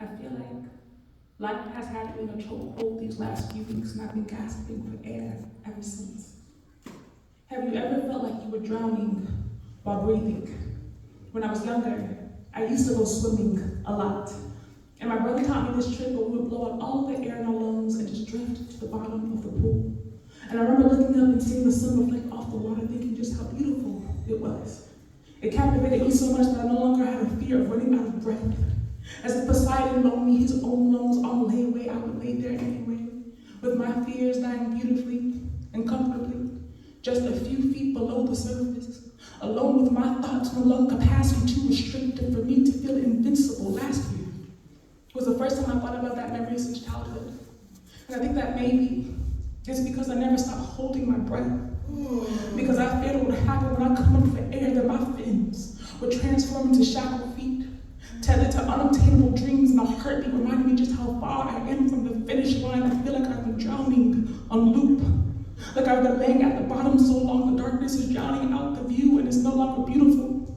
I feel like life has had me in a chokehold these last few weeks, and I've been gasping for air ever since. Have you ever felt like you were drowning while breathing? When I was younger, I used to go swimming a lot. And my brother taught me this trick where we would blow out all the air in our lungs and just drift to the bottom of the pool. And I remember looking up and seeing the sun reflect off the water, thinking just how beautiful it was. It captivated me so much that I no longer had a fear of running out of breath. As if Poseidon loaned me his own lungs on layaway, I would lay there anyway, with my fears dying beautifully and comfortably, just a few feet below the surface, alone with my thoughts no lung capacity too restricted for me to feel invincible. Last year was the first time I thought about that memory since childhood. And I think that maybe it's because I never stopped holding my breath. Because I feared what would happen when I come up for air, that my fins would transform into shackled feet, tethered to unobtainable dreams, and a heartbeat reminding me just how far I am from the finish line. I feel like I've been drowning on loop. Like I've been laying at the bottom so long the darkness is drowning out the view and it's no longer beautiful.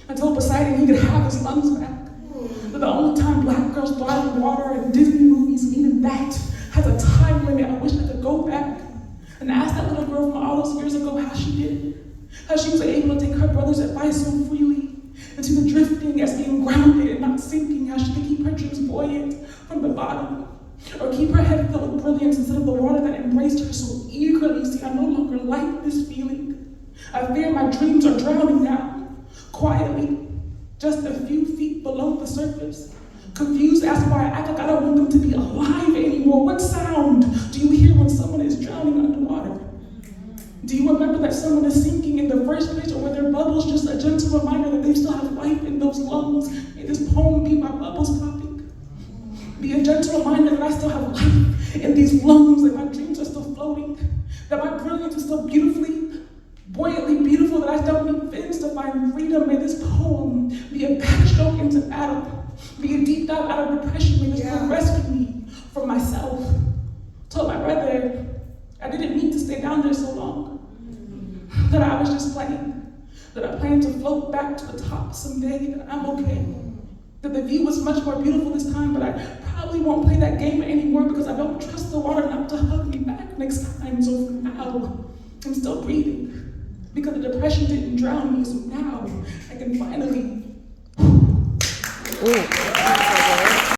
I told Poseidon he could have his lungs back. But the only time black girls thrive in water in Disney movies, and even that has a time limit. I wish I could go back and ask that little girl from all those years ago how she did it. How she was able to take her brother's advice so freely, and see the drifting as being grounded and not sinking, how she could keep her dreams buoyant from the bottom, or keep her head filled with brilliance instead of the water that embraced her so eagerly. See, I no longer like this feeling. I fear my dreams are drowning now, quietly, just a few feet below the surface. Confused as to why I act like I don't want them to be alive anymore. What sound do you hear when someone is drowning underwater? Do you remember that someone is sinking in the first place, or were their bubbles just a gentle reminder that they still have life in those lungs? May this poem be my bubbles popping. Be a gentle reminder that I still have life in these lungs, that my dreams are still floating, that my brilliance is still beautifully, buoyantly beautiful, that I don't need fins to find freedom. May this poem be a backstroke into battle, be a deep dive out of depression. May this poem rescue me from myself. Told my brother I didn't need to stay down there so long, that I was just playing, that I planned to float back to the top someday, that I'm okay, that the view was much more beautiful this time, but I probably won't play that game anymore because I don't trust the water enough to hug me back next time. So for now, I'm still breathing because the depression didn't drown me, so now I can finally